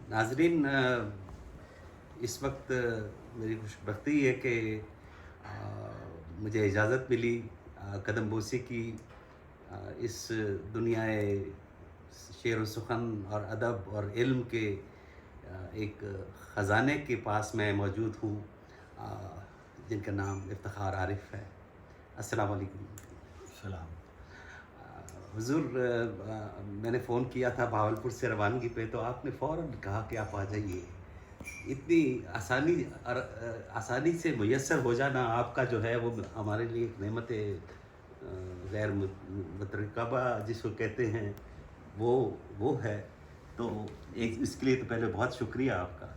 ناظرین، اس وقت میری خوش بختی ہے کہ مجھے اجازت ملی قدم بوسی کی اس دنیا شعر و سخن اور ادب اور علم کے ایک خزانے کے پاس میں موجود ہوں، جن کا نام افتخار عارف ہے۔ السلام علیکم۔ سلام۔ حضور، میں نے فون کیا تھا بھاولپور سے روانگی پہ، تو آپ نے فوراً کہا کہ آپ آ جائیے۔ اتنی آسانی سے میسر ہو جانا آپ کا جو ہے وہ ہمارے لیے ایک نعمت غیر مترکبہ جس کو کہتے ہیں وہ ہے۔ تو ایک اس کے لیے تو پہلے بہت شکریہ آپ کا۔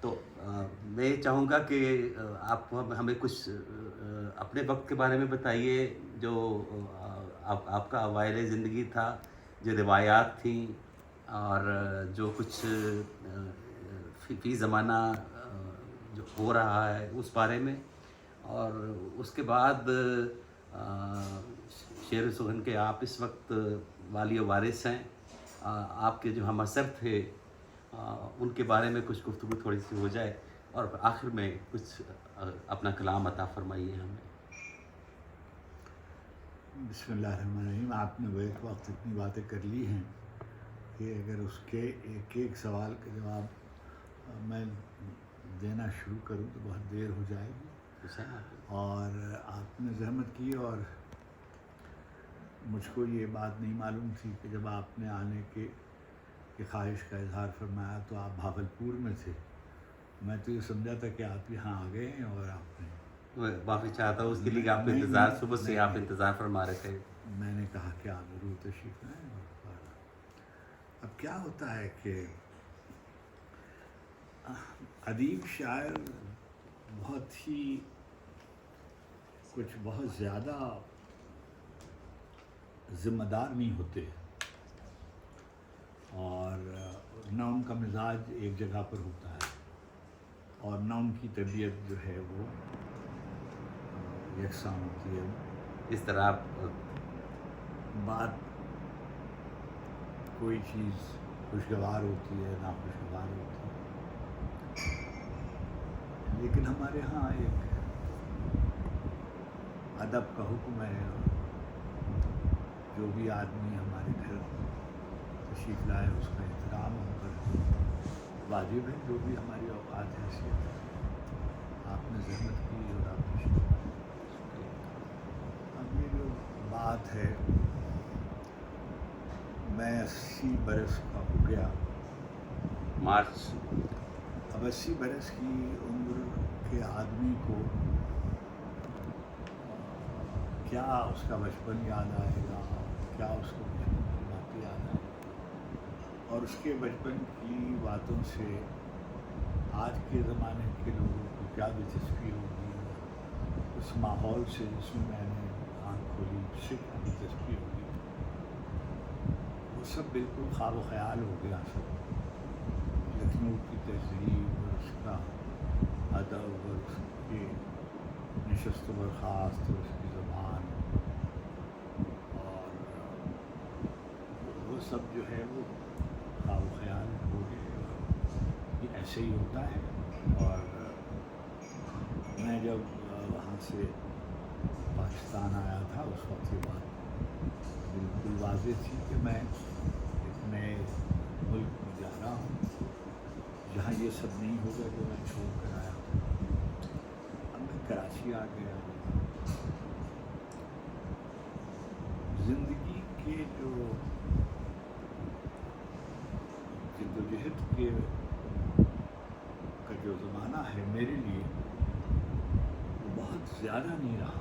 تو میں چاہوں گا کہ آپ ہمیں کچھ اپنے وقت کے بارے میں بتائیے، جو آپ کا اوائل زندگی تھا، جو روایات تھیں اور جو کچھ فی زمانہ جو ہو رہا ہے اس بارے میں، اور اس کے بعد شعر و سخن کے آپ اس وقت والی و وارث ہیں۔ آپ کے جو ہم اثر تھے ان کے بارے میں کچھ گفتگو تھوڑی سی ہو جائے، اور آخر میں کچھ اپنا کلام عطا فرمائیے ہمیں۔ بسم اللہ الرحمن الرحیم۔ آپ نے وہ ایک وقت اتنی باتیں کر لی ہیں کہ اگر اس کے ایک ایک سوال کا جواب میں دینا شروع کروں تو بہت دیر ہو جائے گی، اور آپ نے زحمت کی، اور مجھ کو یہ بات نہیں معلوم تھی کہ جب آپ نے آنے کی خواہش کا اظہار فرمایا تو آپ بھاولپور میں تھے۔ میں تو یہ سمجھا تھا کہ آپ یہاں آ گئے ہیں، اور آپ نے معافی چاہتا ہوں اس کے لیے کہ آپ کا انتظار، صبح سے آپ انتظار فرما رہے تھے۔ میں نے کہا کہ آپ ضرور تشریف لائیں۔ اور اب کیا ہوتا ہے کہ ادیب شاعر بہت زیادہ ذمہ دار نہیں ہوتے، اور نہ ان کا مزاج ایک جگہ پر ہوتا ہے، اور نہ ان کی طبیعت جو ہے وہ یکساں ہوتی ہے۔ اس طرح آپ بات کوئی چیز خوشگوار ہوتی ہے، ناخوشگوار ہوتی ہے، لیکن ہمارے ہاں ایک ادب کا حکم ہے، اور جو بھی آدمی ہمارے گھر تشریف لائے اس کا احترام ہم پر واجب ہے، جو بھی ہماری اوقات حیثیت ہے۔ آپ نے زحمت کی اور آپ تشریف لائے۔ اب یہ جو بات ہے، میں 80 برس کا ہو گیا، مارچ۔ اب 80 برس کی عمر کے آدمی کو کیا اس کا بچپن یاد آئے گا، کیا اس کو بچپن کی باتیں یاد آئیں گی، اور اس کے بچپن کی باتوں سے آج کے زمانے کے لوگوں کو کیا دلچسپی ہوگی، اس ماحول سے جس میں میں نے آنکھ کھولی اس سے کیا دلچسپی ہوگی، وہ سب بالکل خواب و خیال ہو گیا۔ سب لکھنؤ کی تہذیب اور اس کا ادب اور اس کی نشست و برخاست اور اس کی زبان، اور وہ سب جو ہے وہ خواب و خیال ہو گئے، اور یہ ایسے ہی ہوتا ہے۔ اور میں جب وہاں سے پاکستان آیا تھا اس وقت یہ بات بالکل واضح تھی کہ میں ایک نئے ملک میں جا رہا ہوں جہاں یہ سب نہیں ہوگا جو میں چھوڑ کر آیا تھا۔ اب میں کراچی آ گیا۔ زندگی کے جو جدوجہد کا جو زمانہ ہے میرے لیے وہ بہت زیادہ نہیں رہا۔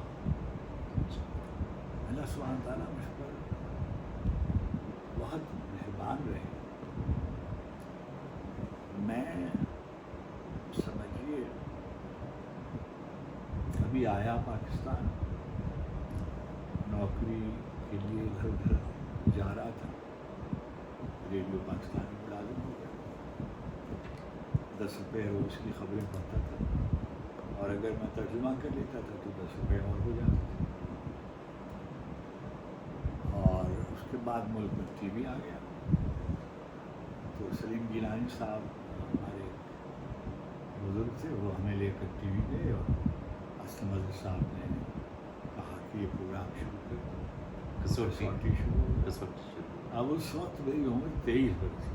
اللہ سبحانہ تعالیٰ مجھ پر بہت مہربان رہے۔ میں سمجھیے ابھی آیا پاکستان، نوکری کے لیے ادھر ادھر جا رہا تھا، ریڈیو پاکستان میں ملازم ہو گیا، 10 روپے روز کی خبریں پڑھتا تھا، اور اگر میں ترجمہ کر لیتا تھا تو 10 روپے اور ہو جاتے تھے۔ اور اس کے بعد ملک میں ٹی وی آ گیا، تو سلیم گیلانی صاحب ہمارے بزرگ تھے، وہ ہمیں لے کر ٹی وی گئے اور اسلم اظہر صاحب نے کہا کہ یہ پروگرام شروع کر کسوٹی شروع ہو۔ اب اس وقت میری عمر 23 برس تھی،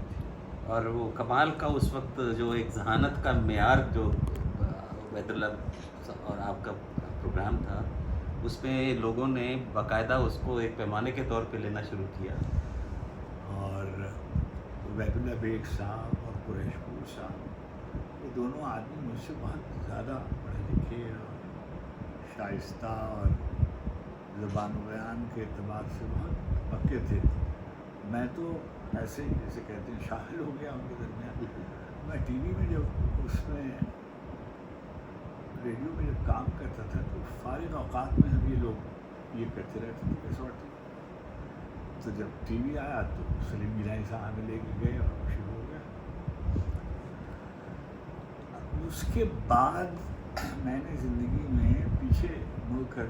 اور وہ کمال کا اس وقت جو ایک ذہانت کا معیار جو عبید اللہ اور آپ کا پروگرام تھا، اس میں لوگوں نے باقاعدہ اس کو ایک پیمانے کے طور پہ لینا شروع کیا. اور عبید اللہ بیگ صاحب اور قریش پور صاحب، یہ دونوں آدمی مجھ سے بہت زیادہ پڑھے لکھے اور شائستہ اور زبان و بیان کے اعتبار سے بہت پکے تھے. میں تو ایسے ہی جیسے کہتے ہیں شامل ہو گیا ان کے درمیان. میں ٹی وی میں جب اس میں ریڈیو میں جب کام کرتا تھا تو فارغ اوقات میں ہم یہ لوگ یہ کرتے رہتے تھے کسوٹی. تو جب ٹی وی آیا تو سلیم گیلانی صاحب ہمیں لے کے گئے اور شروع ہو گیا. اس کے بعد میں نے زندگی میں پیچھے مڑ کر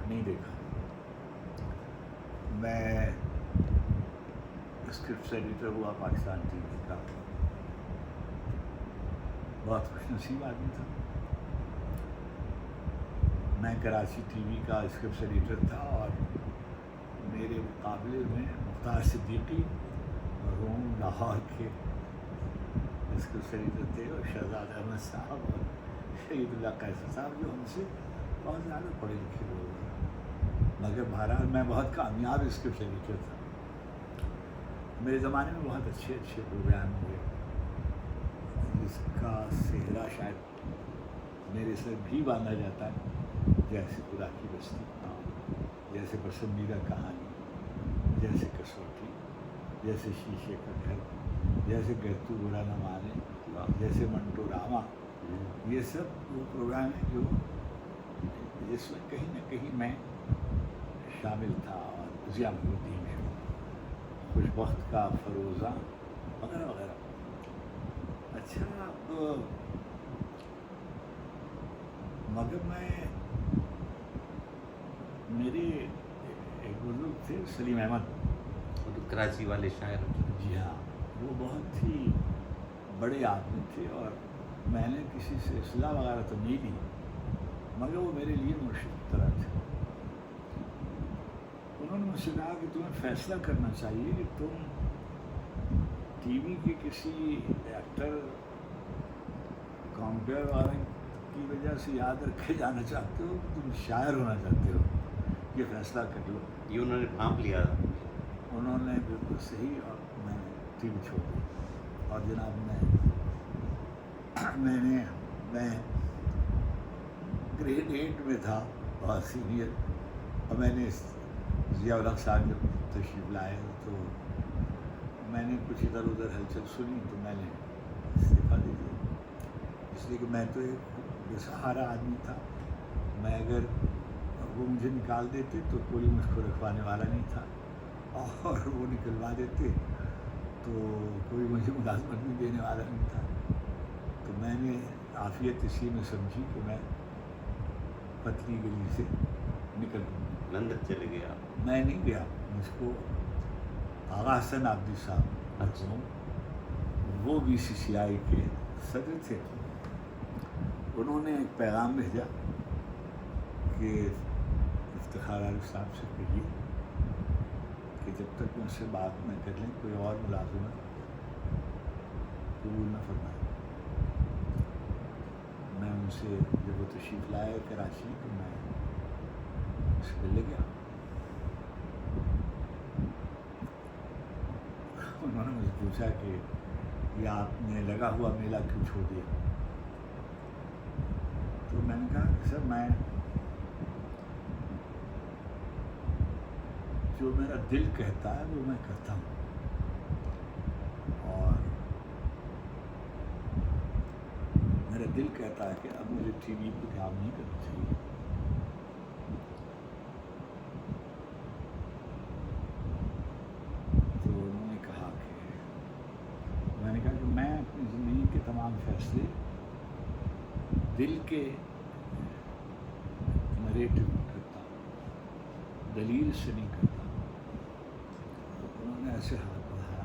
نہیں دیکھا. میں اسکرپٹ ایڈیٹر ہوا پاکستان ٹی وی کا. بہت خوش نصیب آدمی تھا. میں کراچی ٹی وی کا اسکرپٹ ایڈیٹر تھا اور میرے مقابلے میں مختار صدیقی مرحوم لاہور کے اسکرپٹ ایڈیٹر تھے، اور شہزاد احمد صاحب اور شہید اللہ قیصر صاحب، جو ہم سے بہت زیادہ پڑھے لکھے لوگ ہیں. مگر بہرحال میں بہت کامیاب اسکرپٹ ایڈیٹر تھا. میرے زمانے میں بہت اچھے اچھے پروگرام ہوئے جس کا سہرا شاید میرے سر بھی باندھا جاتا ہے، جیسے خدا کی بستی، جیسے پسندیدہ کہانی، جیسے کسوٹی، جیسے شیشے کا گھر، جیسے گر تو برا نہ مانے، جیسے منٹو راما. یہ سب وہ پروگرام ہیں جو جس میں کہیں نہ کہیں میں شامل تھا. اور ضیاء الدین شو، خوش بخت کا فروزہ وغیرہ وغیرہ. اچھا، اب مگر میرے ایک بزرگ تھے سلیم احمد، وہ تو کراچی والے شاعر. جی ہاں، وہ بہت ہی بڑے آدمی تھے اور میں نے کسی سے اصلاح وغیرہ تو نہیں لی، مگر وہ میرے لیے مرشد کی طرح تھے. انہوں نے مجھ سے کہا کہ تمہیں فیصلہ کرنا چاہیے کہ تم ٹی وی کے کسی ایکٹر، کامپیئر والے کی وجہ سے یاد رکھے جانا چاہتے ہو کہ تم شاعر ہونا چاہتے ہو. یہ فیصلہ کر لو. یہ انہوں نے بھانپ لیا. انہوں نے بالکل صحیح. اور میں نے ٹی وی چھوڑ دی. اور جناب میں گریڈ 8 میں تھا، بہت سینئر. اور میں نے ضیاء الحق صاحب جب تشریف لائے تو میں نے کچھ ادھر ادھر ہلچل سنی تو میں نے استعفیٰ دے دیا. اس لیے کہ میں تو ایک بے سہارا آدمی تھا. میں اگر وہ مجھے نکال دیتے تو کوئی مجھ کو رکھوانے والا نہیں تھا، اور وہ نکلوا دیتے تو کوئی مجھے ملازمت بھی دینے والا نہیں تھا. تو میں نے عافیت اسی میں سمجھی کہ میں پتلی گلی سے نکل گیا. لندن چلے گیا. میں نہیں گیا. مجھ کو آغا حسن عابدی صاحب، اچھا، وہ بھی سی سی آئی کے صدر تھے، انہوں نے ایک پیغام بھیجا کہ افتخار عارف صاحب سے کہیے کہ جب تک ان سے بات نہ کر لیں کوئی اور ملازمت قبول نہ فرمائیں. میں ان سے جب وہ تشریف لائے کراچی تو میں اس سے ملنے گیا. انہوں نے مجھے پوچھا کہ یہ آپ نے لگا ہوا میلہ کیوں چھوڑ دیا؟ تو میں نے کہا کہ سر، میں جو میرا دل کہتا ہے وہ میں کرتا ہوں، اور میرا دل کہتا ہے کہ اب مجھے ٹی وی پہ کام نہیں کرنا چاہیے. تو انہوں نے کہا کہ میں نے کہا کہ میں اپنی زندگی کے تمام فیصلے دل کے نریٹو کرتا ہوں، دلیل سے نہیں کرتا. تو انہوں نے ایسے ہاتھ بڑھایا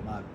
MRP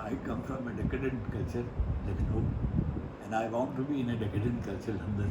I come from a decadent culture, Lucknow, and I want to be in a decadent culture, London.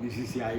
BCCI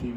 TV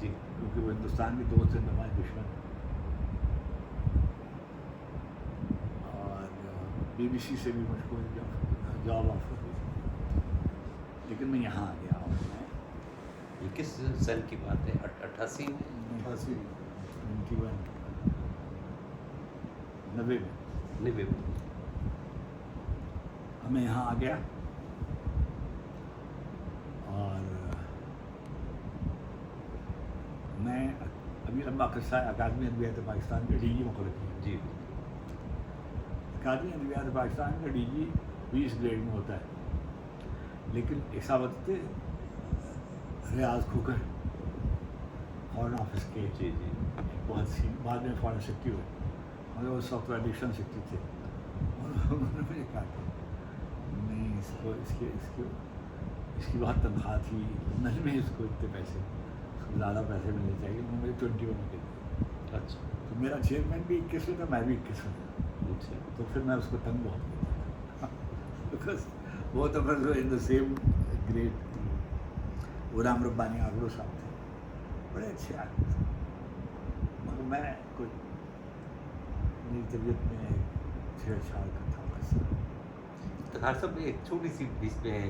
جی کیونکہ وہ ہندوستان کے دوست ہیں، ہمارے دشمن ہیں. اور BBC سے بھی مجھ کو جاب آفر ہوئی، لیکن میں یہاں آ گیا. اور میں یہ کس سن کی بات ہے؟ 88 میں؟ 91 90 میں 90 میں. میں یہاں آ گیا. اور میں ابھی لمبا قصہ ہے. اکادمی ادبیات پاکستان کے DG مقرر کیا. جی اکادمی ادبیات پاکستان کا DG 20 گریڈ میں ہوتا ہے، لیکن اصابت ریاض کھوکر فارن آفس کے جی جی بہت سی بعد میں فارن سیکٹری ہوئے، مگر اس وقت ایڈیشنل سیکٹری تھے. اور انہوں نے مجھے کہا کہ نہیں، اس کی بہت تنخواہ تھی، نہیں میں اس کو اتنے پیسے، اس کو زیادہ پیسے ملنے چاہیے. انہوں نے مجھے 21 میں دے دیا. اچھا تو میرا چیئرمین بھی 21 میں تھا، میں بھی 21 میں تھا. اچھا. تو پھر میں اس کو تنگ بہت کرتا تھا، بیکاز وہ تو بس ان دا سیم گریڈ. غلام ربانی آگرو صاحب تھے، بڑے اچھے آدمی تھے، مگر میں کوئی میری طبیعت میں چھیڑ چھاڑ کا تھا بس. افتخار صاحب ایک چھوٹی سی بیچ میں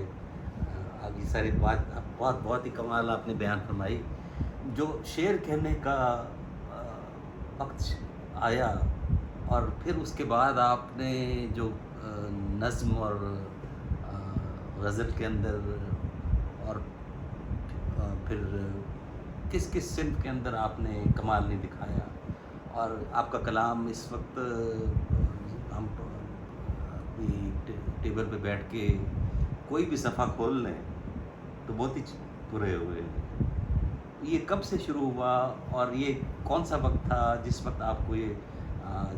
اب یہ ساری بہت ہی کمال آپ نے بیان فرمائی. جو شعر کہنے کا وقت آیا اور پھر اس کے بعد آپ نے جو نظم اور غزل کے اندر اور پھر کس صنف کے اندر آپ نے کمال نہیں دکھایا. اور آپ کا کلام اس وقت ہم اپنی ٹیبل پہ بیٹھ کے کوئی بھی صفحہ کھول لیں تو بہت ہی پورے ہوئے. یہ کب سے شروع ہوا اور یہ کون سا وقت تھا جس وقت آپ کو یہ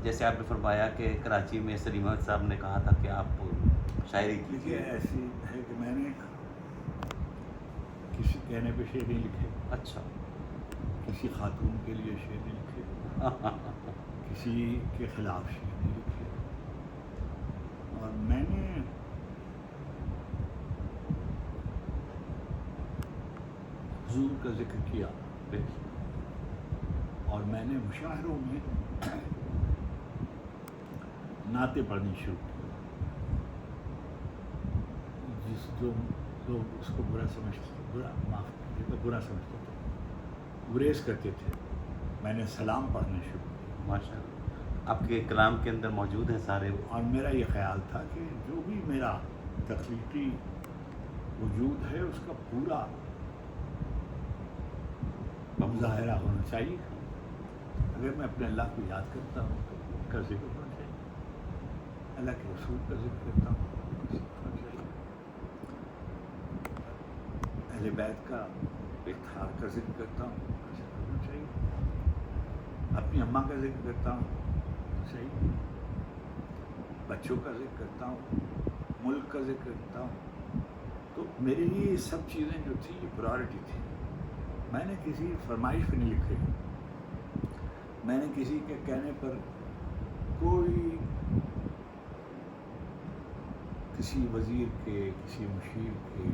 جیسے آپ نے فرمایا کہ کراچی میں سلیم احمد صاحب نے کہا تھا کہ آپ شاعری دیکھیے کیجیے؟ ایسی ہے کہ میں نے کسی کہنے پہ شعر نہیں لکھے، اچھا. کسی خاتون کے لیے شعر نہیں لکھے، کسی کے خلاف شعر نہیں لکھے. اور میں نے حضور کا ذکر کیا، اور میں نے مشاعروں میں نعتیں پڑھنی شروع کی. جو لوگ اس کو برا سمجھتے تھے، گریز کرتے تھے، میں نے سلام پڑھنا شروع کیا. ماشاء اللہ آپ کے کلام کے اندر موجود ہیں سارے. اور میرا یہ خیال تھا کہ جو بھی میرا تخلیقی وجود ہے اس کا پورا مظاہرہ ہونا چاہیے. اگر میں اپنے اللہ کو یاد کرتا ہوں تو ان کا ذکر ہونا چاہیے، اللہ کے رسول کا ذکر کرتا ہوں تو ان کا ذکر ہونا چاہیے، اہل بیت کا افتخار کا ذکر کرتا ہوں ان کا ذکر ہونا چاہیے، اپنی اماں کا ذکر کرتا ہوں صحیح، بچوں کا ذکر کرتا ہوں، ملک کا ذکر کرتا ہوں. تو میرے لیے یہ سب چیزیں جو تھیں یہ پرائورٹی تھی. میں نے کسی فرمائش پہ نہیں لکھے، میں نے کسی کے کہنے پر کوئی کسی وزیر کے، کسی مشیر کے،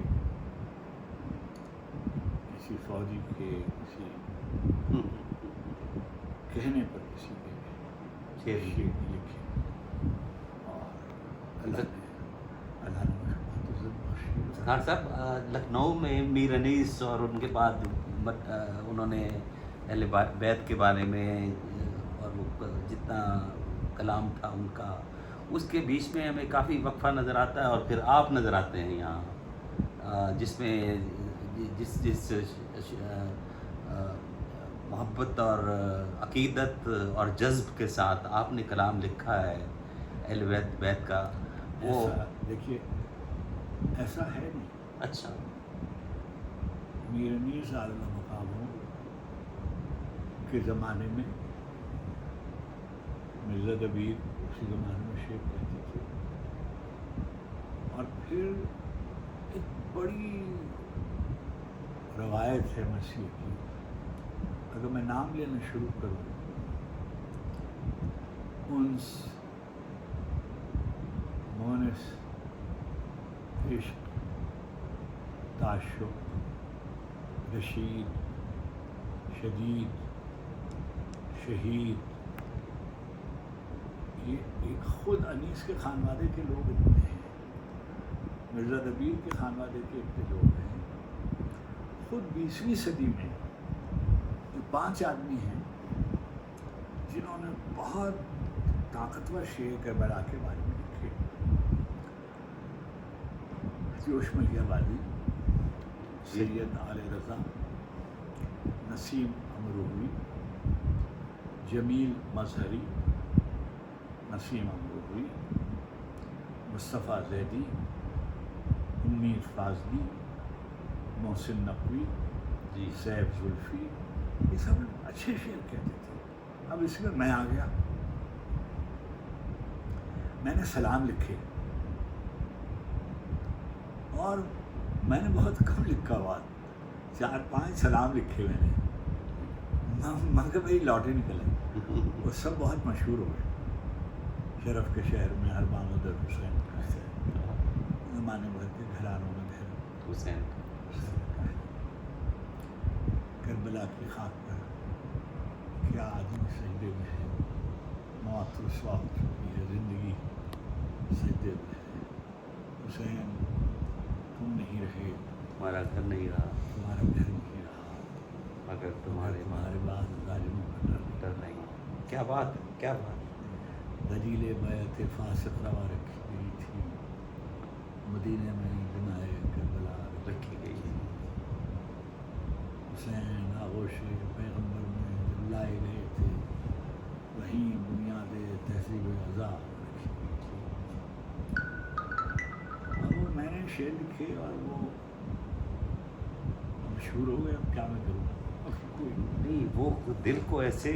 کسی فوجی کے، کسی کہنے پر کسی کے شعر نہیں لکھے. اور اللہ نے خان صاحب لکھنؤ میں میر انیس اور ان کے بعد انہوں نے اہل بیت کے بارے میں اور وہ جتنا کلام تھا ان کا، اس کے بیچ میں ہمیں کافی وقفہ نظر آتا ہے اور پھر آپ نظر آتے ہیں یہاں، جس میں جس محبت اور عقیدت اور جذب کے ساتھ آپ نے کلام لکھا ہے اہل بیت کا. وہ دیکھیے ایسا ہے نہیں. اچھا. میر انیس عالم مقاموں کے زمانے میں مرزا دبیر اسی زمانے میں شعر کہتے تھے، اور پھر ایک بڑی روایت ہے مسیح کی، اگر میں نام لینا شروع کروں، انس، مونس، عشق، تعشق، رشید، شدید، شہید، یہ خود انیس کے خانوادے کے لوگ اتنے ہیں، مرزا دبیر کے خانوادے کے اتنے لوگ ہیں، خود 20ویں صدی میں یہ 5 آدمی ہیں جنہوں نے بہت طاقتور شعر کربلا کے بارے میں لکھے. جوش ملیح والی، سید آل رضا، نسیم امروہوی، جمیل مظہری، نسیم امروہوی، مصطفیٰ زیدی، امید فاضلی، محسن نقوی، جی سیف زلفی، یہ سب اچھے شعر کہتے تھے. اب اس میں میں آ گیا، میں نے سلام لکھے اور میں نے بہت کم لکھا ہوا، 4-5 سلام لکھے میں نے، مگر میری لاٹری نکل آئی. وہ سب بہت مشہور ہو گئے. شرف کے شہر میں ہر بامدر حسین کا ہے، زمانے بھر کے گھرانوں میں گھر حسین. کربلا کی خاک پر کیا آدمی سجدے میں ہے، موت رسوا ہو چکی ہے، زندگی سجدے میں ہے. حسین تم نہیں رہے، ہمارا گھر نہیں رہا تمہارا گھر نہیں رہا، مگر تمہارے تمہارے بعد ظالموں کا ڈر نہیں. ڈر نہیں. کیا بات ہے، کیا بات. دلیل بیعت فاسق روا رکھی گئی تھی، مدینے میں بنائے کربلا رکھی گئی. حسین آغوش پیغمبر میں جب لائے گئے تھے، وہیں بنیاد تہذیب اعضا رکھی گئی تھی. اور وہ میں نے شعر لکھے اور وہ مشہور ہو گئے. اب کیا میں کروں، اب کوئی نہیں، وہ دل کو ایسے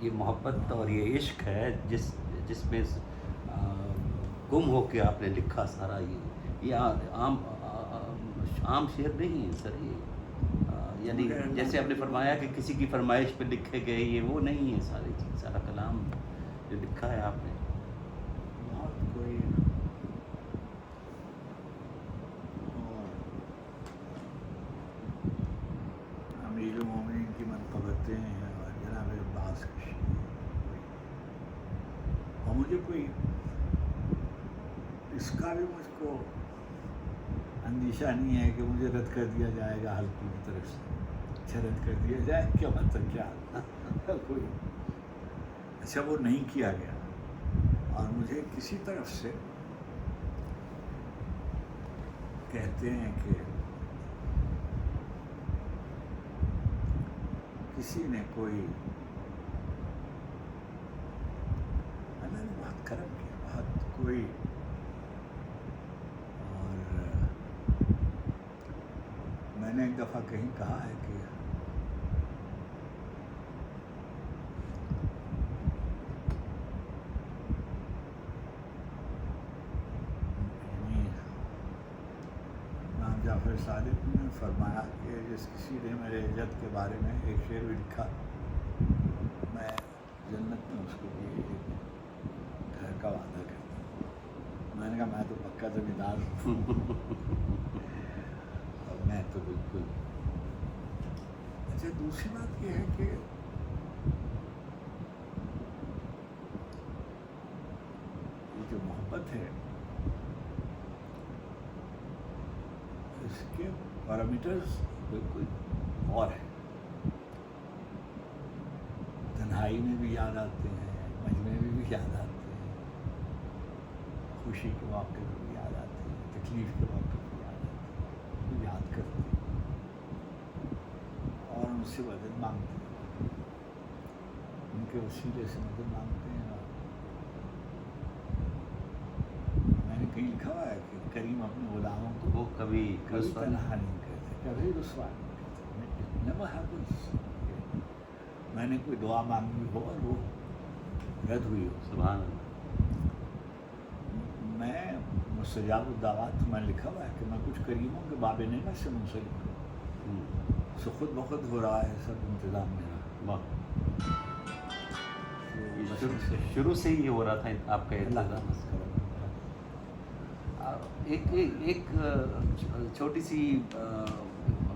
یہ محبت اور یہ عشق ہے جس میں گم ہو کے آپ نے لکھا سارا. یہ عام شعر نہیں ہے سر. یہ یعنی جیسے آپ نے فرمایا کہ کسی کی فرمائش پہ لکھے گئے، یہ وہ نہیں ہے. ساری چیز، سارا کلام جو لکھا ہے آپ نے. بہت کوئی امیر المومنین کی منقبتیں ہیں اور جناب عباس کی شعر، اور مجھے کوئی اس کا بھی مجھ کو اندیشہ نہیں ہے کہ مجھے رد کر دیا جائے گا حلقوں کی طرف سے. اچھا، رد کر دیا جائے کیا مطلب، کیا کوئی اچھا وہ نہیں کیا گیا. اور مجھے کسی طرف سے کہتے ہیں کہ کسی نے کوئی، اللہ نے بہت کرم کیا، بہت کوئی. اور میں نے ایک دفعہ کہیں کہا ہے کہ امام جعفر صادق نے فرمایا کہ جس کسی نے میرے جد کے بارے میں ایک شعر بھی لکھا، میں جنت میں اس کے لیے ایک گھر کا وعدہ کرتا ہوں. میں نے کہا میں تو پکا زمیندار ہوں اور میں تو بالکل. اچھا، دوسری بات یہ ہے کہ یہ جو محبت ہے اس کے پیرامیٹرز بالکل اور ہیں. تنہائی میں بھی یاد آتے ہیں، مجمع میں بھی یاد آتے ہیں، خوشی کے موقع پہ بھی یاد آتے ہیں، تکلیف کے موقع پہ بھی یاد آتے ہیں. وہ یاد کرتے ہیں اور ان سے مدد مانگتے ہیں، ان کے وسیلے سے مدد مانگتے ہیں. اور میں نے کہیں لکھا ہوا ہے کہ کریم اپنے غلاموں کو وہ کبھی تنہا نہیں کرتے، کبھی رسوا نہیں کرتے. never happens کہ میں نے کوئی دعا مانگی ہو اور وہ رد ہوئی ہو. سبحان اللہ. میں مستجاب الدعوات میں لکھا ہوا ہے کہ میں کچھ کریموں کے باب نعمت سے منسلک ہوں، سو خود بخود ہو رہا ہے سب انتظام میرا. شروع سے ہی ہو رہا تھا آپ کا انتظام. ایک چھوٹی سی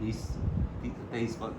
20-23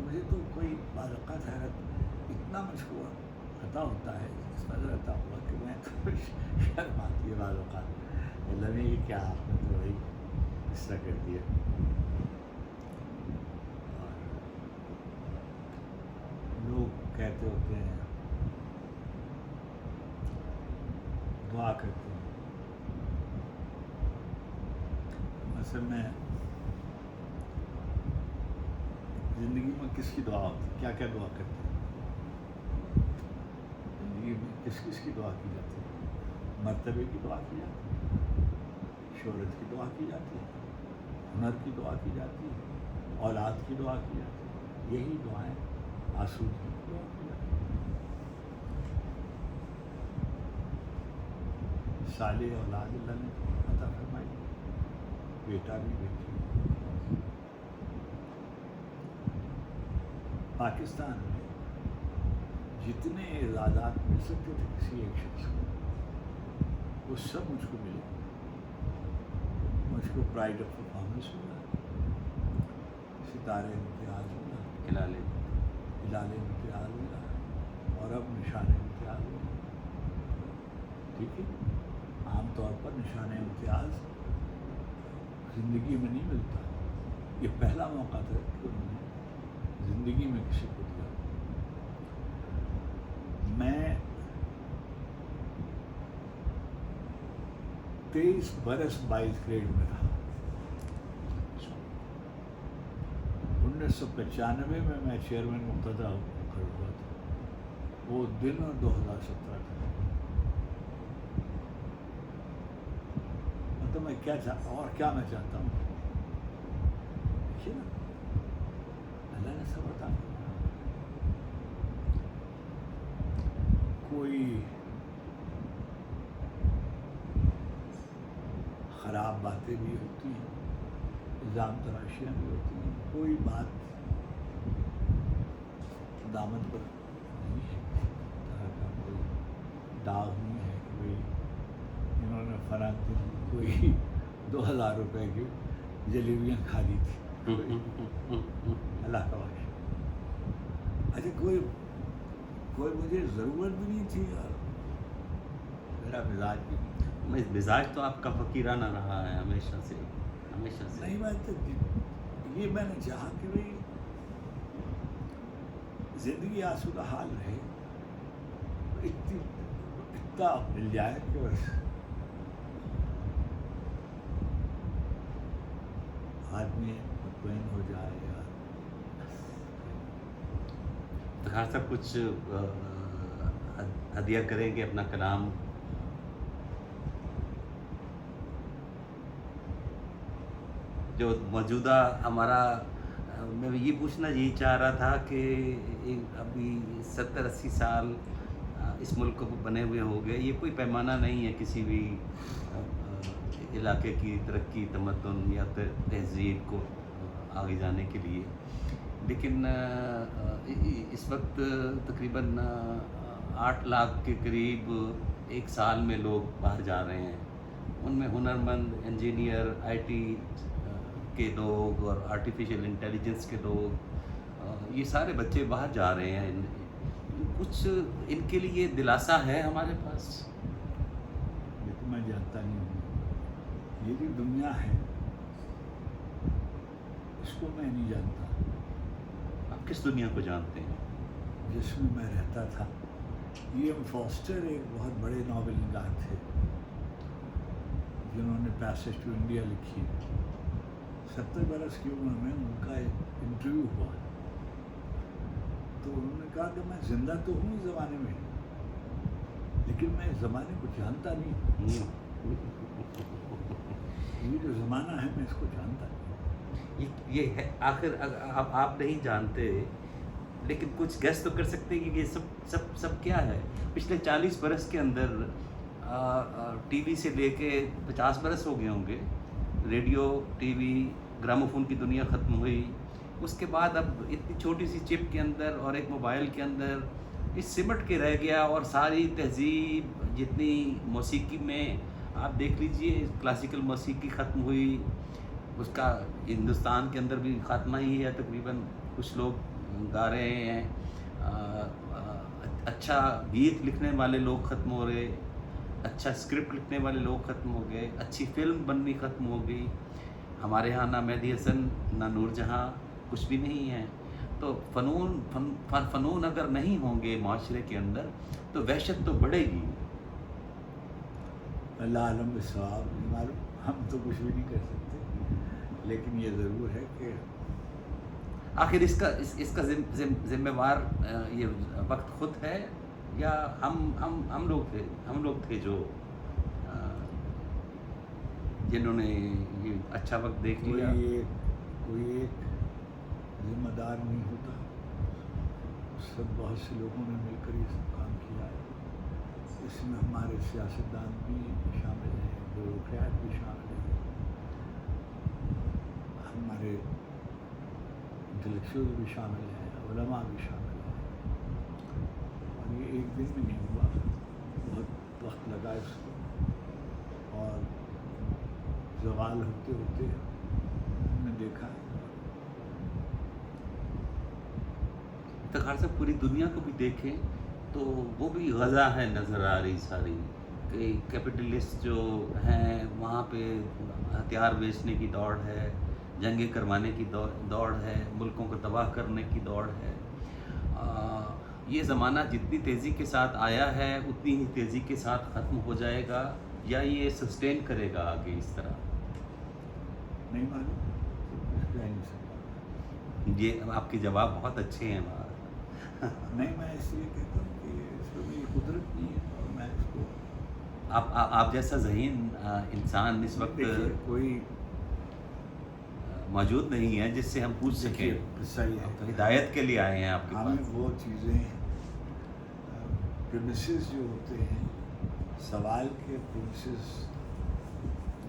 مجھے تو کوئی بعض اوقات حیرت اتنا مجھ کو عطا ہوتا ہے، اس قدر عطا ہوا کہ میں تو شرم آتی ہے بعض اوقات، اللہ نے یہ کیا آپ نے تو وہی اس طرح کر دیا. اور لوگ کہتے ہوتے ہیں، دعا کرتے ہیں. اصل میں زندگی میں کس کی دعا ہوتی ہے، کیا کیا دعا کرتے ہیں زندگی میں، کس کس کی دعا کی جاتی ہے؟ مرتبے کی دعا کی جاتی ہے، شہرت کی دعا کی جاتی ہے، ہنر کی دعا کی جاتی ہے، اولاد کی دعا کی جاتی ہے. یہی دعائیں آسودگی کی دعا کی جاتی ہے. صالح اولاد اللہ نے عطا فرمائی، بیٹا بھی بیٹی. پاکستان میں جتنے اعزازات مل سکتے تھے کسی ایک شخص کو، وہ سب مجھ کو ملے. مجھ کو پرائڈ آف پرفارمنس ملا، ستارے امتیاز ملا، ہلال امتیاز ملا، اور اب نشان امتیاز ملا. ٹھیک ہے، عام طور پر نشان امتیاز زندگی میں نہیں ملتا. یہ پہلا موقع تھا کہ انہوں نے زندگی میں کسی کو دیا. میں 23 برس 22 گریڈ میں رہا. 1995 میں چیئرمین مقتدہ مقرر ہوا تھا. وہ دن 2017 تھا. مطلب میں کیا چاہتا ہوں اور کیا میں چاہتا ہوں، دیکھیے نا، اللہ نے سب عطا فرمایا. کوئی خراب باتیں بھی ہوتی ہیں، الزام تراشیاں بھی ہوتی ہیں، کوئی بات دامن پر نہیں ہے، طرح کا کوئی داغ نہیں ہے کہ بھائی انہوں نے فلاں دن کوئی 2000 روپے کی جلیبیاں کھا لی تھی. اللہ کا واقعہ. اچھا کوئی مجھے ضرورت بھی نہیں تھی اور میرا مزاج بھی نہیں. مزاج تو آپ کا فقیرانہ رہا ہے ہمیشہ سے. نہیں، بات تو یہ میں نے چاہا کہ بھائی زندگی آسودہ حال رہے، اتنا مل جائے کہ بس آدمی مطمئن ہو جائے. خاص سب کچھ ہدیہ کریں گے اپنا کلام. جو موجودہ ہمارا، میں یہ پوچھنا یہی چاہ رہا تھا کہ ابھی 70-80 سال اس ملک کو بنے ہوئے ہو گئے. یہ کوئی پیمانہ نہیں ہے کسی بھی علاقے کی ترقی، تمدن یا تہذیب کو آگے جانے کے لیے. لیکن اس وقت تقریباً 8 لاکھ کے قریب ایک سال میں لوگ باہر جا رہے ہیں. ان میں ہنرمند، انجینئر، آئی ٹی کے لوگ اور آرٹیفیشل انٹیلیجنس کے لوگ، یہ سارے بچے باہر جا رہے ہیں. کچھ ان کے لیے دلاسا ہے ہمارے پاس؟ یہ تو میں جانتا نہیں ہوں. یہ جو دنیا ہے اس کو میں نہیں جانتا. آپ کس دنیا کو جانتے ہیں؟ جس میں میں رہتا تھا. ایم فاسٹر ایک بہت بڑے ناول نگار تھے جنہوں نے پیسج ٹو انڈیا لکھی. 70 برس کی عمر میں ان کا ایک انٹرویو ہوا تو انہوں نے کہا کہ میں زندہ تو ہوں اس زمانے میں، لیکن میں اس زمانے کو جانتا نہیں. یہ جو زمانہ ہے میں اس کو جانتا نہیں. یہ ہے آخر آپ نہیں جانتے، لیکن کچھ گیس تو کر سکتے ہیں کہ یہ سب کیا ہے. پچھلے 40 برس کے اندر ٹی وی سے لے کے 50 برس ہو گئے ہوں گے. ریڈیو، ٹی وی، گراموفون کی دنیا ختم ہوئی. اس کے بعد اب اتنی چھوٹی سی چپ کے اندر اور ایک موبائل کے اندر اس سمٹ کے رہ گیا. اور ساری تہذیب جتنی موسیقی میں آپ دیکھ لیجئے، کلاسیکل موسیقی ختم ہوئی، اس کا ہندوستان کے اندر بھی خاتمہ ہی ہے تقریباً. کچھ لوگ گا رہے ہیں، اچھا گیت لکھنے والے لوگ ختم ہو رہے، اچھا اسکرپٹ لکھنے والے لوگ ختم ہو گئے، اچھی فلم بننی ختم ہو گئی. ہمارے ہاں نہ مہدی حسن نہ نور جہاں، کچھ بھی نہیں ہے. تو فنون اگر نہیں ہوں گے معاشرے کے اندر تو وحشت تو بڑھے گی. اللہ عالم بالصواب، نہیں معلوم، ہم تو کچھ بھی نہیں کر سکتے، لیکن یہ ضرور ہے کہ آخر اس کا ذمہ وار یہ وقت خود ہے یا ہم لوگ تھے جو جنہوں نے یہ اچھا وقت دیکھ لیا. کوئی ایک ذمہ دار نہیں ہوتا، سب بہت سے لوگوں نے مل کر یہ سب کام کیا ہے. اس میں ہمارے سیاستدان بھی شامل ہیں، بیوروکریٹ بھی شامل ہیں، ہمارے انٹلیکچوئل بھی شامل ہیں، علماء بھی شامل ہیں. اور یہ ایک دن میں نہیں ہوا، بہت وقت لگا اس کو، اور زوال ہوتے ہوتے ہم نے دیکھا. افتخار صاحب پوری دنیا کو بھی دیکھیں تو وہ بھی غزہ ہے نظر آ رہی ساری، کہ کیپٹلسٹ جو ہیں وہاں پہ ہتھیار بیچنے کی دوڑ ہے، جنگیں کروانے کی دوڑ ہے، ملکوں کو تباہ کرنے کی دوڑ ہے. یہ زمانہ جتنی تیزی کے ساتھ آیا ہے اتنی ہی تیزی کے ساتھ ختم ہو جائے گا یا یہ سسٹین کرے گا آگے اس طرح؟ نہیں معلوم، کچھ کہہ نہیں سکتا. یہ آپ کے جواب بہت اچھے ہیں. نہیں، میں اس لیے کہتا ہوں کہ اس میں میری قدرت نہیں ہے، اور میں اس کو آپ جیسا ذہین انسان اس وقت کوئی موجود نہیں ہے جس سے ہم پوچھ سکیں. صحیح ہے، تو ہدایت کے لیے آئے ہیں آپ کے ہمیں پاس. وہ چیزیں پریمیسز جو ہوتے ہیں، سوال کے پریمیسز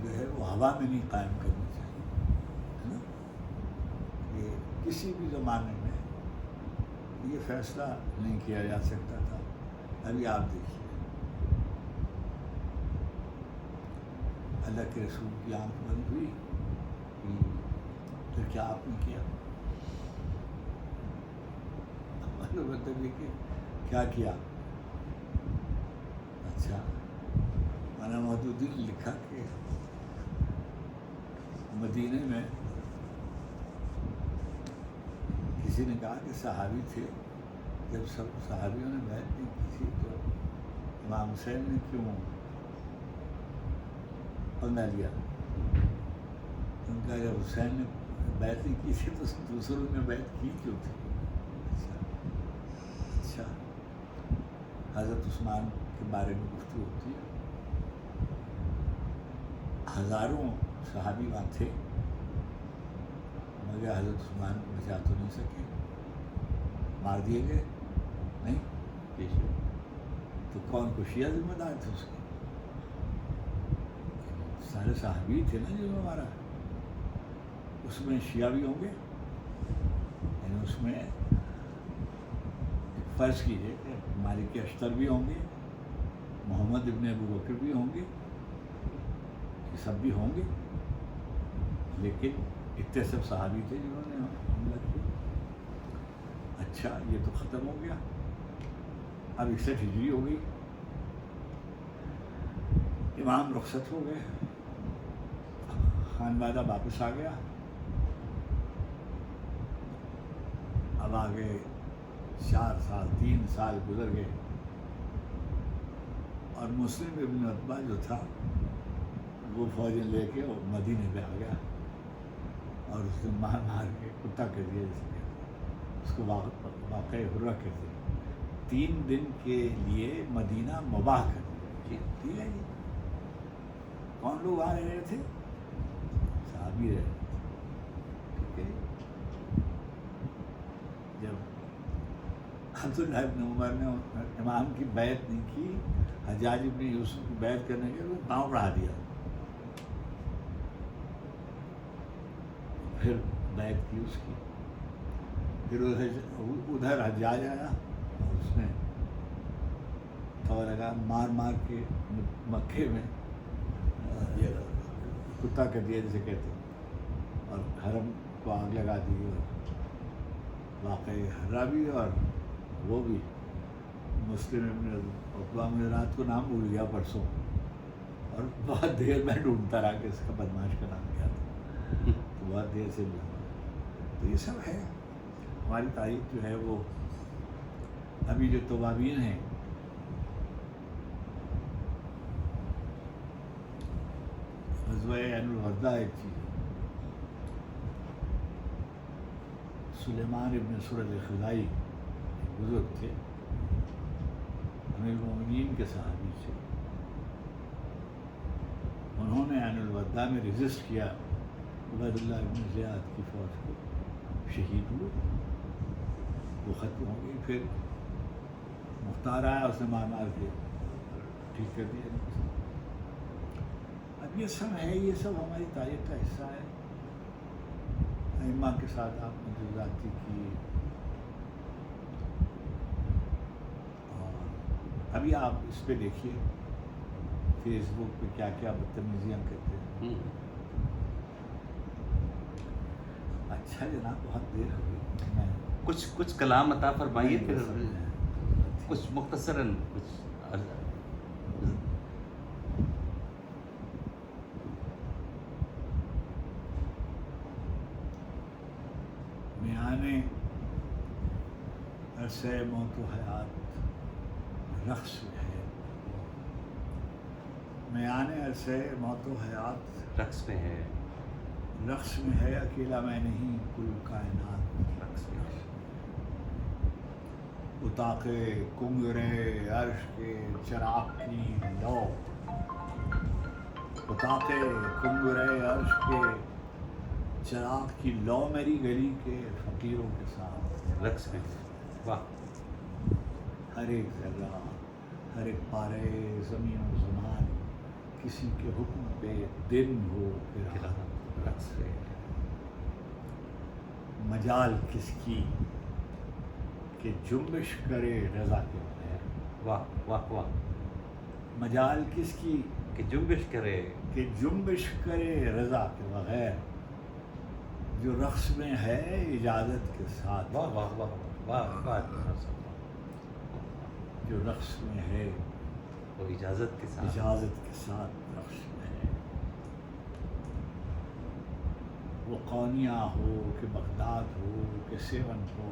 جو ہے وہ ہوا میں نہیں قائم کرنی چاہیے، ہے نا. کہ کسی بھی زمانے میں یہ فیصلہ نہیں کیا جا سکتا تھا. ابھی آپ دیکھیے، اللہ کے رسول کی آنکھ بند ہوئی، پھر کیا آپ نے کیا؟ مطلب یہ کہ کیا کیا؟ اچھا، مولانا مودودی نے لکھا کہ مدینے میں کسی نے کہا کہ صحابی تھے، جب سب صحابیوں نے بیعت نہیں کی تھی تو امام حسین نے کیوں پنگا لیا؟ ان کا جب حسین نے بیعت نہیں کی تھی تو دوسروں نے بیعت کی کیوں تھی؟ اچھا، حضرت عثمان کے بارے میں گفتگو ہوتی ہے. ہزاروں صحابی وہاں تھے مگر حضرت عثمان کو بچا تو نہیں سکے، مار دیے گئے. نہیں تو کون کو شیعہ ذمہ دار تھے اس کے؟ سارے صحابی تھے نا جو ہمارا. اس میں شیعہ بھی ہوں گے، یعنی اس میں فرض کیجیے کہ مالک اشتر بھی ہوں گے، محمد ابن ابو بکر بھی ہوں گے، یہ سب بھی ہوں گے، لیکن اتنے سب صحابی تھے جنہوں نے حملہ کیا. اچھا، یہ تو ختم ہو گیا. اب 61 ہجری ہو گئی، امام رخصت ہو گئے، خانوادہ واپس آ گیا. اب آگے 4 سال 3 سال گزر گئے اور مسلم ابن عتبہ جو تھا وہ فوجیں لے کے اور مدینے پہ آ گیا اور اس نے مار مار کے کتا کر دیا، جسے کہتے ہیں، اس کو واقع حرہ کر دیا. 3 دن کے لیے مدینہ مباح کر دیا. ٹھیک ہے جی. کون لوگ آ رہے تھے؟ صحابی رہے تھے. ٹھیک ہے. جب عبداللہ ابن عمر نے امام کی بیعت نہیں کی، حجاج ابن یوسف کی بیعت کرنے کے لیے پاؤں بڑھا دیا، پھر بیعت کی اس کی. پھر ادھر حجاج آیا اور اس نے تو لگا مار مار کے مکے میں یہ کتا کر دیا جسے کہتے ہیں، اور حرم کو آگ لگا دی. واقعی ہرا بھی اور وہ بھی مسلم ابن عقبہ میں رات کو نام بھول گیا پرسوں، اور بہت دیر میں ڈھونڈتا رہا کہ اس کا بدماش کا نام کیا تھا، تو بہت دیر سے ملا۔ تو یہ سب ہے ہماری تاریخ جو ہے وہ ابھی جو توابین ہیں غزوہ عین الوداع ایک چیز ہے، سلیمان ابن سرد خزائی بزرگ تھے، امیر المومنین کے صحابی تھے، انہوں نے عین الوداع میں رجسٹ کیا، عبید اللہ ابن زیاد کی فوج کو، شہید ہوئے، وہ ختم ہو گئی، پھر مختار آیا، اس نے مار مار کے ٹھیک کر دیا۔ اب یہ سب ہے، یہ سب ہماری تاریخ کا حصہ ہے۔ ائمہ کے ساتھ آپ نے جو ذاتی کی، اور ابھی آپ اس پہ دیکھیے فیس بک پہ کیا کیا بدتمیزیاں کرتے ہیں۔ اچھا جناب، بہت دیر ہو گئی، میں کچھ کلام عطا فرمائیے، پھر کچھ مختصراً کچھ میانے عرصہ موت و حیات رقص میں ہے، میانے عرصہ موت و حیات رقص میں ہے، رقص میں ہے، اکیلا میں نہیں کل کائنات رقص میں ہے۔ اتاق کنگرے عرش کے چراغ کی لو، اتاق کنگرے عرش کے چراغ کی لو، میری گلی کے فقیروں کے ساتھ رقص میں، واہ، ہر ایک ذرہ، ہر ایک پارے زمین و زمان کسی کے حکم پہ دن ہو پھر رقص میں، مجال کس کی کہ جنبش کرے رضا کے بغیر، واہ واہ واہ، مجال کس کی کہ جنبش کرے، کہ جنبش کرے رضا کے بغیر، جو رقص میں ہے اجازت کے ساتھ، واہ واہ واہ واہ واہ، جو رقص میں ہے وہ اجازت کے ساتھ، اجازت کے ساتھ رقص میں ہے، وہ قونیہ ہو کہ بغداد ہو کہ سیون ہو،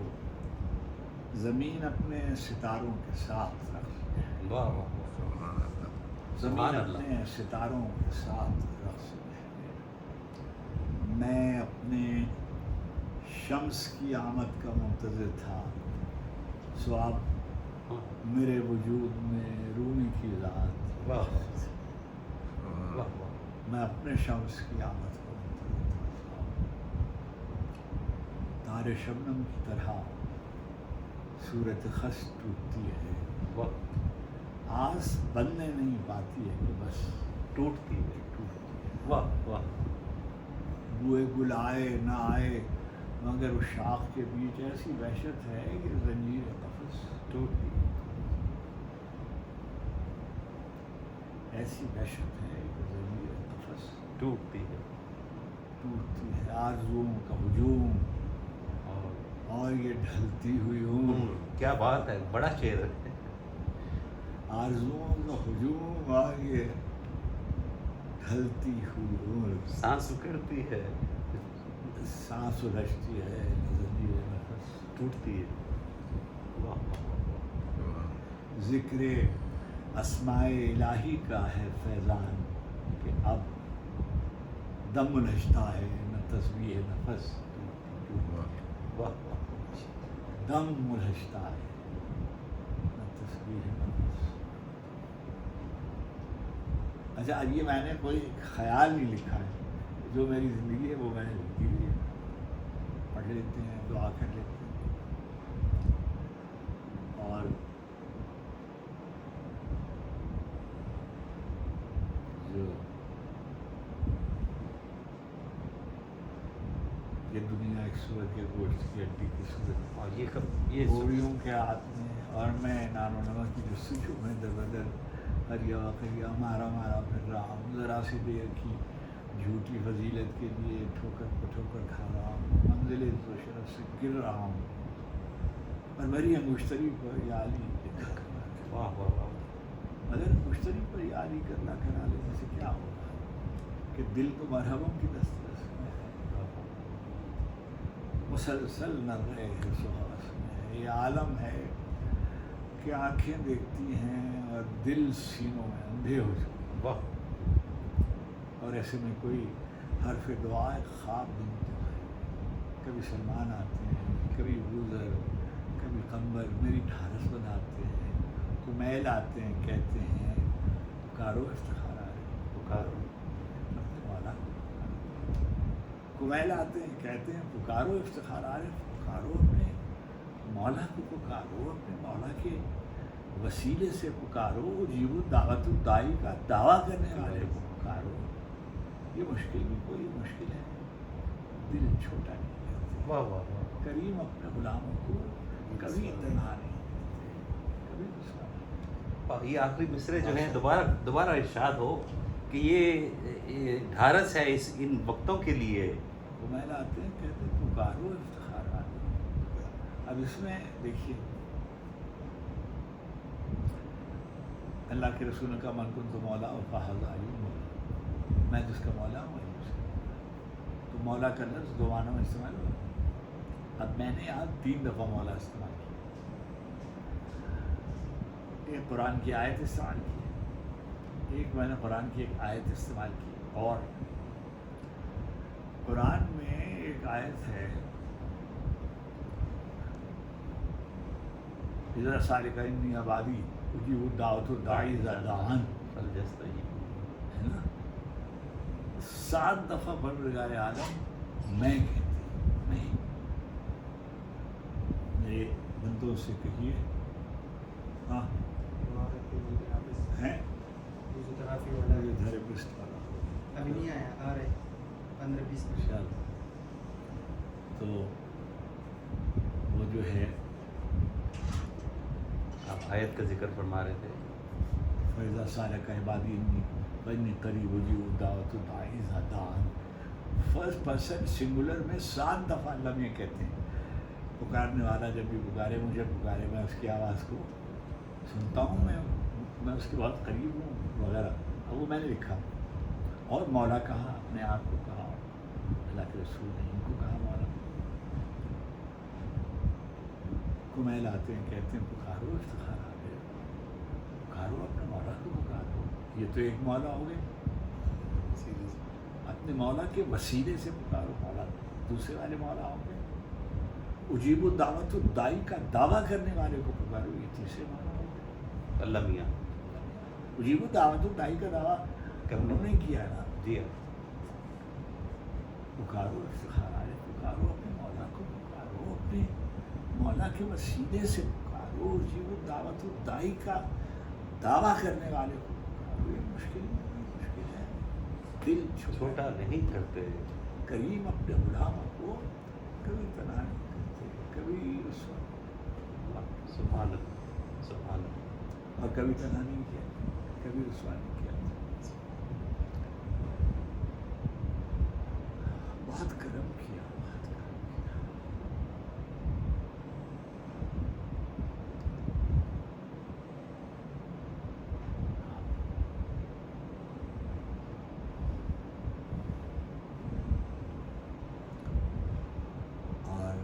زمین اپنے ستاروں کے ساتھ رقص میں ہے، واہ واہ واہ، زمین اپنے ستاروں کے ساتھ رقص میں ہے، میں اپنے شمس کی آمد کا منتظر تھا، سو اب میرے وجود میں رومی کی ذات، واہ واہ واہ، میں اپنے شمس کی آمد کا منتظر تھا، تارے شبنم کی طرح صورت خس ٹوٹتی ہے، واہ، آس بننے نہیں پاتی ہے کہ بس ٹوٹتی ہے، ٹوٹتی ہے، واہ واہ، بوئے گل آئے نہ آئے مگر اس شاخ کے بیچ ایسی وحشت ہے کہ زنجیر قفس ٹوٹتی ہے، ایسی وحشت ہے کہ زنجیر قفس ٹوٹتی ہے، ٹوٹتی ہے، آرزوؤں کا ہجوم اور یہ ڈھلتی ہوئی عمر، کیا بات ہے، بڑا شعر ہے، آرزوؤں کا ہجوم اور یہ ڈھلتی ہوئی عمر، سانس اکڑتی ہے، سانس الجھتی ہے، زنجیر نفس ٹوٹتی ہے، واہ واہ واہ، ذکر اسماء الہی کا ہے فیضان کہ اب دم الجھتا ہے نہ تسبیح نفس، واہ، دم الجھتا ہے نہ تسبیح نفس۔ اچھا، اب یہ میں نے کوئی خیال نہیں لکھا ہے، جو میری زندگی ہے وہ میں نے لکھی ہوئی ہے، پڑھ لیتے ہیں، دعا کر لیتے ہیں، اور جو یہ دنیا ایک صورت کے گوشت کی ہڈی کی صورت، اور یہ کب یہ گوڑیوں کے ہاتھ میں، اور میں نان و نمک کی جستجو میں در بدر قریہ وقریہ مارا مارا پھر رہا ہوں، ذرا سی دیر کی جھوٹی فضیلت کے لیے ٹھوکر پہ ٹھوکر کھا رہا ہوں، منزل عزت و شرف سے گر رہا ہوں، پروری مشتری پر یاری کرنا کرا لے. واہ واہ واہ. مگر مشتری پر یاری کرنا کرا لینے سے کیا ہوگا کہ دل تو مرحبم کی دسترس میں ہے، مسلسل نغے حرص و حوث میں ہے. یہ عالم ہے کہ آنکھیں دیکھتی ہیں اور دل سینوں میں اندھے ہو چکے ہیں. واہ. اور ایسے میں کوئی حرف دعا خواب بھی نہیں دیتا ہے. کبھی سلمان آتے ہیں، کبھی بوزر، کبھی قمبر میری ڈھارس بناتے ہیں. کمیل آتے ہیں، کہتے ہیں پکارو افتخار آ رہے پکارو. اپنے مولا. کمیل آتے ہیں، کہتے ہیں پکارو افتخار آ رہے. پکارو اپنے مولا کو، پکارو اپنے مولا کے وسیلے سے پکارو. جیو دعوت الدائی کا دعویٰ کرنے والے کو پکارو. یہ مشکل بھی کوئی مشکل ہے، دل چھوٹا نہیں کرتے. واہ واہ واہ. کریم اپنے غلاموں کو کبھی تنہا نہیں کرتے، کبھی رسوا نہیں. یہ آخری مصرے جو ہیں دوبارہ ارشاد ہو کہ یہ ڈھارس ہے ان وقتوں کے لیے. کمیل آتے ہیں، کہتے ہیں پکارو افتخار آ رہے. اب اس میں دیکھیے اللہ کے رسول کا من کن تو مولا اور فہذا مولا، میں جس کا مولا ہوں وہی اس کا. تو مولا کا لفظ دو معنوں میں استعمال ہوا. اب میں نے آج 3 دفعہ مولا استعمال کیا. ایک قرآن کی آیت استعمال کی، ایک میں نے قرآن کی ایک آیت استعمال کی. اور قرآن میں ایک آیت ہے اذا سالک انی عبادی اجیب دعوت الداعی اذا دعان، ہے نا. 7 دفعہ پروردگار عالم میں کہتے ہیں، میں میرے بندوں سے کہیے. ہاں ہیں تھراپسٹ والا ابھی نہیں آیا، آ رہے 15-20 منٹ. انشاءاللہ. تو وہ جو ہے آپ آیت کا ذکر فرما رہے تھے. فیضا سالک عبادی انی قریب اجیب دعوت الداعی اذا دعان. فرسٹ پرسن سنگولر میں 7 دفعہ اللہ یہ کہتے ہیں. پکارنے والا جب بھی پکارے، مجھے پکارے، میں اس کی آواز کو سنتا ہوں، میں اس کے بہت قریب ہوں وغیرہ. اب وہ میں نے لکھا. اور مولا کہا، اپنے آپ کو کہا، اللہ کے رسول نے ان کو کہا مولا. کمیل آتے ہیں، کہتے ہیں پکارو افتخار آ گئے. پکارو اپنے مولا کو پکارو. یہ تو ایک مولا ہو گئے. اپنے مولا کے وسیلے سے پکارو. مولا دوسرے والے مولا ہوں گے. اجیب الدعوت الدائی کا دعویٰ کرنے والے کو پکارو. یہ تیسرے مولا ہوں گے. اللہ میاں اجیب الدعوت الدائی کا دعویٰ انہوں نے کیا نا. جی. پکارو افتخار آ رہے. پکارو اپنے مولا کو، پکارو اپنے مولا کے وسیلے سے پکارو. اجیب الدعوت الدائی کا دعویٰ کرنے والے کو پکارو. یہ مشکل نہیں، مشکل ہے. دل چھوٹا نہیں کرتے. کریم اپنے غلاموں کو کبھی تنہا نہیں کرتے، کبھی رسوا نہیں. سبحان اللہ سبحان اللہ. اور کبھی تنہا نہیں کیا، کبھی رسوا نہیں کیا. بہت کرم کیا، بہت کرم کیا. اور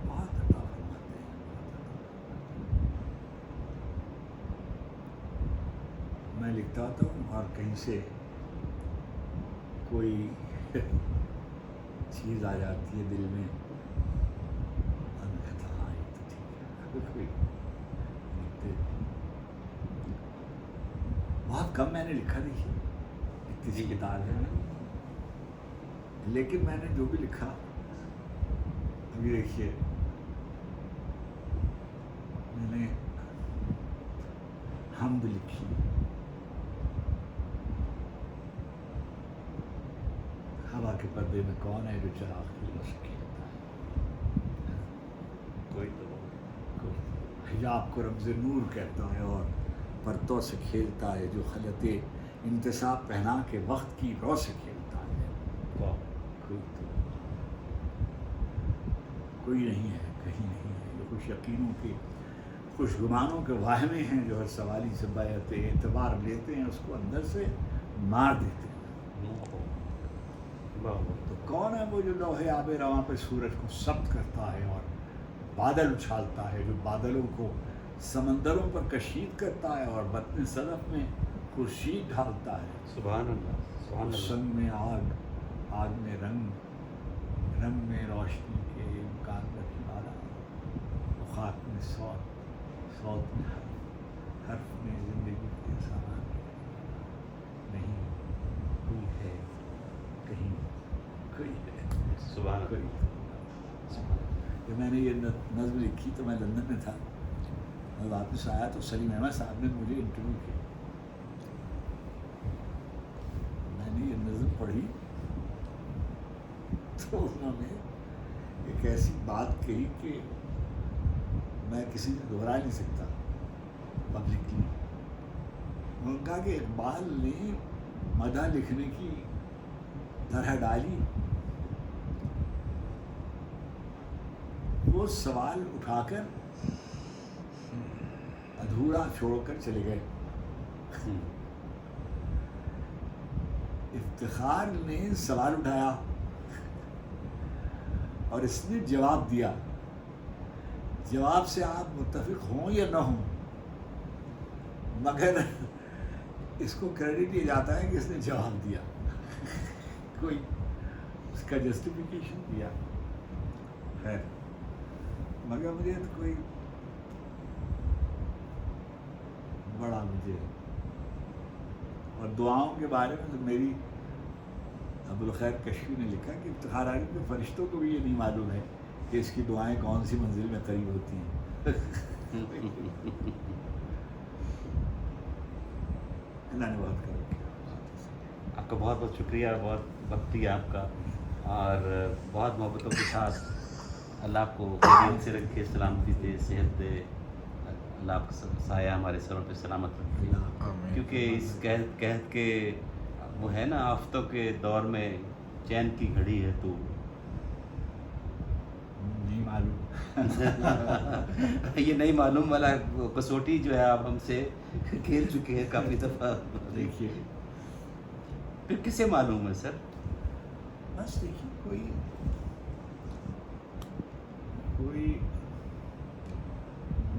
بہت عطا فرماتے ہیں، میں لکھتا ہوتا ہوں اور کہیں سے کوئی چیز آ جاتی ہے دل میں، اور میں کہتا ہاں یہ تو ٹھیک ہے. کوئی لکھتے بہت کم میں نے لکھا. دیکھیے اتنی سی کتاب ہے، لیکن میں نے جو بھی لکھا، ابھی دیکھیے میں نے حمد لکھی، ہوا کے پردے میں کون ہے جو چراغ کی روشنی ہوتا ہے. کوئی تو حجاب کو رمز نور کہتا ہے اور پرتوں سے کھیلتا ہے، جو خلط انتصاب پہنا کے وقت کی رو سے کھیلتا ہے. کوئی نہیں ہے، کہیں نہیں ہے. یہ خوش یقینوں کے، خوش گمانوں کے واہمے ہیں جو ہر سوالی سے بیعت اعتبار لیتے ہیں، اس کو اندر سے مار دیتے ہیں. تو کون ہے وہ جو لوہے آب رواں پہ سورج کو ثبت کرتا ہے اور بادل اچھالتا ہے، جو بادلوں کو سمندروں پر کشید کرتا ہے اور بطن صدف میں خورشید ڈھالتا ہے. سبحان اللہ، سبحان اللہ. سنگ میں آگ، آگ میں رنگ، رنگ میں روشنی کے امکان رکھنے والا، خاک میں صوت، صوت میں حرف، حرف میں زندگی کے سامان. نہیں کوئی ہے، کہیں کوئی ہے. سبحان کوئی. اللہ. جب میں نے یہ نظم لکھی تو میں لندن میں تھا. میں واپس آیا تو سلیم احمد صاحب نے مجھے انٹرویو کیا. میں نے یہ نظم پڑھی تو انہوں نے ایک ایسی بات کہی کہ میں کسی سے دہرا نہیں سکتا پبلکلی. انہوں نے کہا کہ اقبال نے مدح لکھنے کی طرح ڈالی، وہ سوال اٹھا کر ادھورا چھوڑ کر چلے گئے. افتخار نے سوال اٹھایا اور اس نے جواب دیا. جواب سے آپ متفق ہوں یا نہ ہوں، مگر اس کو کریڈٹ دیا جاتا ہے کہ اس نے جواب دیا. کوئی اس کا جسٹیفیکیشن دیا. خیر، مگر مجھے تو کوئی بڑا مجھے، اور دعاؤں کے بارے میں تو میری ابوالخیر کشفی نے لکھا کہ افتخار عالم کے فرشتوں کو بھی یہ نہیں معلوم ہے کہ اس کی دعائیں کون سی منزل میں قریب ہوتی ہیں. اللہ نے بہت کر کیا. آپ کا بہت بہت شکریہ، بہت وقت دیا آپ کا، اور بہت محبتوں کے ساتھ اللہ آپ کو خیریت سے رکھے، سلامتی دے، صحت دے. اللہ آپ کا سایہ ہمارے سروں پہ سلامت رکھے. کیونکہ اس قحط کے وہ ہے نا، آفتوں کے دور میں چین کی گھڑی ہے تو. نہیں معلوم. یہ نہیں معلوم والا کسوٹی جو ہے آپ ہم سے کھیل چکے ہیں کافی دفعہ. دیکھیے پھر کسے معلوم ہے سر؟ بس دیکھیے، کوئی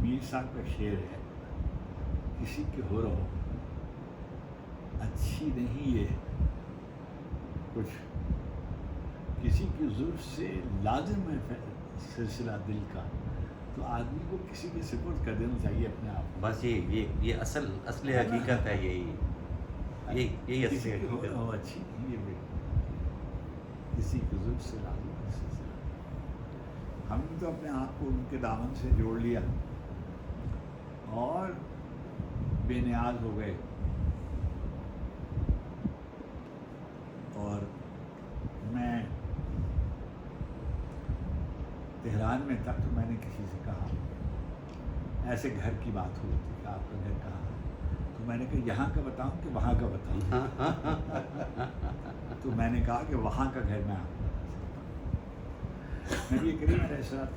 میر صاحب کا شعر ہے، کسی کے ہو رہو اچھی نہیں یہ کچھ، کسی کی زلف سے لازم ہے سلسلہ دل کا. تو آدمی کو کسی کے سپرد کر دینا چاہیے اپنے آپ کو. بس یہ اصل حقیقت ہے. یہی اصل کسی کی ہو حقیقت. رہو اچھی نہیں یہ کسی کی زلف سے لازم ہے سلسلہ. ہم نے تو اپنے آپ کو ان کے دامن سے جوڑ لیا اور بے نیاز ہو گئے. اور میں تہران میں تھا تو میں نے کسی سے کہا، ایسے گھر کی بات ہوئی تھی کہ آپ کا گھر کہاں ہے، تو میں نے کہا یہاں کا بتاؤں کہ وہاں کا بتاؤں. تو میں نے کہا کہ وہاں کا گھر میں آپ کو بتا سکتا ہوں. نبی کریم علیہ السلام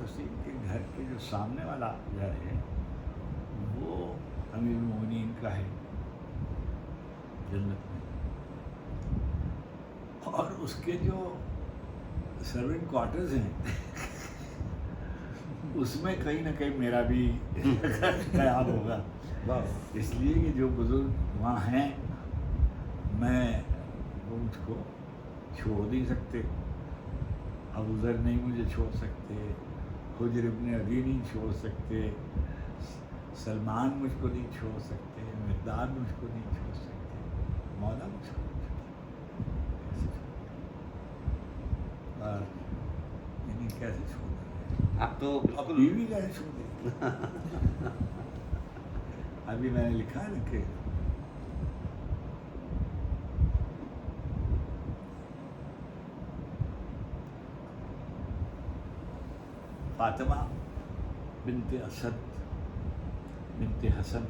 کے گھر کے جو سامنے والا گھر ہے وہ امیر المومنین کا ہے جنت میں، اور اس کے جو سرونٹ کوارٹرز ہیں اس میں کہیں نہ کہیں میرا بھی خیال ہوگا. اس لیے کہ جو بزرگ وہاں ہیں میں وہ مجھ کو چھوڑ نہیں سکتے. ابو ذر نہیں مجھے چھوڑ سکتے، حجر ابن ابی نہیں چھوڑ سکتے، سلمان مجھ کو نہیں چھوڑ سکتے، مقداد مجھ کو نہیں چھوڑ سکتے، مولا مجھ کو نہیں چھوڑ سکتے. اور انہیں کیسے چھوڑ دیں؟ آپ تو اب بیوی کیسے چھوڑ دیں؟ ابھی میں نے لکھا ہے نا کہ فاطمہ بنت اسد بنت حسن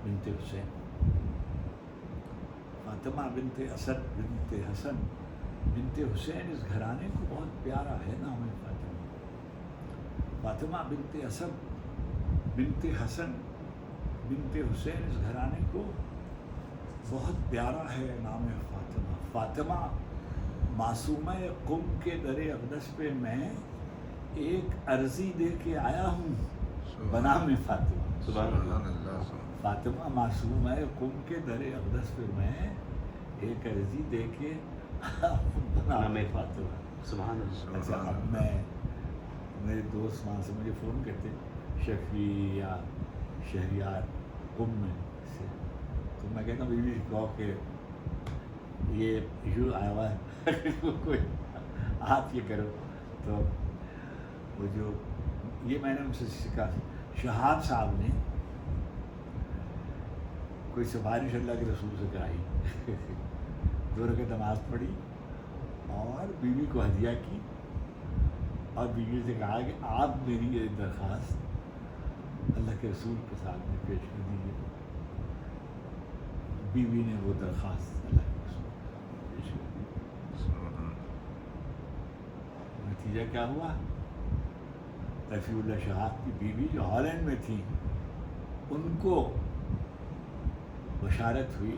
بنت حسین، فاطمہ بنت اسد بنت حسن بنت حسین، اس گھرانے کو بہت پیارا ہے نام ہے فاطمہ۔ فاطمہ بنت اسد بنت حسن بنت حسین، اس گھرانے کو بہت پیارا ہے نام ہے فاطمہ۔ فاطمہ معصومہ قم کے در اقدس پہ میں ایک عرضی دے کے آیا ہوں بنام فاطمہ۔ سبحان اللہ۔ فاطمہ معصومہ قم کے در اقدس پہ میں ایک عرضی دے کے بنام فاطمہ۔ سبحان اللہ۔ اچھا، اب میں میرے دوست وہاں سے مجھے فون کرتے شفیع یا شہریار قم میں سے، تو میں کہتا ہوں بیوی کہو کہ یہ ایشو آیا ہوا ہے کوئی آپ یہ کرو، تو وہ جو یہ میں نے ان سے سیکھا، شہاب صاحب نے کوئی سفارش اللہ کے رسول سے کرائی، 2 رکعت نماز پڑھی اور بیوی کو ہدیہ کی، اور بیوی سے کہا کہ آپ میری یہ درخواست اللہ کے رسول کے سامنے پیش کر دیجیے۔ بیوی نے وہ درخواست اللہ کے رسول کے سامنے پیش کر دی۔ نتیجہ کیا ہوا؟ رفیع اللہ شہاب کی بیوی جو ہالینڈ میں تھی، ان کو بشارت ہوئی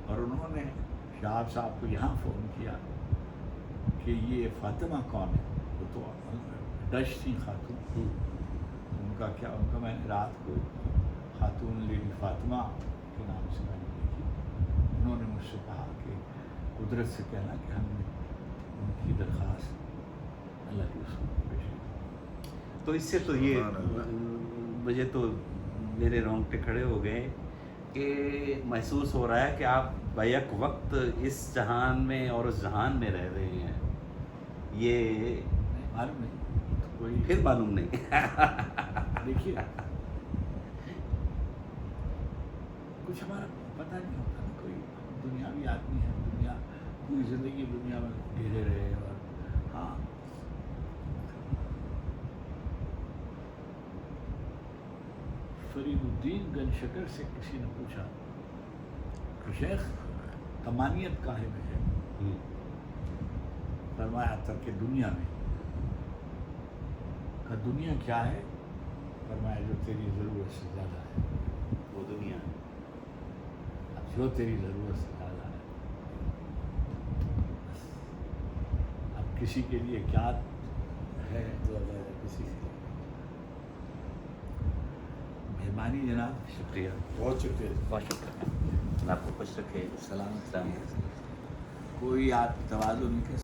اور انہوں نے شہاب صاحب کو یہاں فون کیا کہ یہ فاطمہ کون ہے؟ وہ تو ڈچ تھی خاتون، ان کا کیا، ان کا میں نے رات کو خاتون لیڈی فاطمہ کے نام سے میں نے دیکھی۔ انہوں نے مجھ سے کہا کہ قدرت سے کہنا کہ ہم نے ان کی درخواست اللہ کے رسول کو پیش کی۔ تو اس سے تو یہ مجھے تو میرے رونگٹے کھڑے ہو گئے کہ محسوس ہو رہا ہے کہ آپ بیک وقت اس جہان میں اور اس جہان میں رہ رہے ہیں۔ یہ معلوم نہیں تو کوئی پھر معلوم نہیں۔ دیکھیے کچھ ہمارا پتہ نہیں ہوتا نا، کوئی دنیاوی آدمی ہے، دنیا پوری زندگی دنیا میں گھیرے رہے، اور ہاں فرید الدین گن شکر سے کسی نے پوچھا کہ شیخ تمانیت کاہے میں ہے؟ فرمایا ترک دنیا میں۔ کہ دنیا کیا ہے؟ فرمایا جو تیری ضرورت سے زیادہ ہے، وہ دنیا ہے۔ جو تیری ضرورت سے زیادہ ہے۔ بس اب کسی کے لیے کیا ہے تو اللہ کسی کے لیے۔ مہربانی جناب، شکریہ، بہت شکریہ، بہت شکریہ۔ اللہ آپ کو خوش رکھے۔ سلام۔ السلام علیکم۔ کوئی آپ تواضع نہیں کر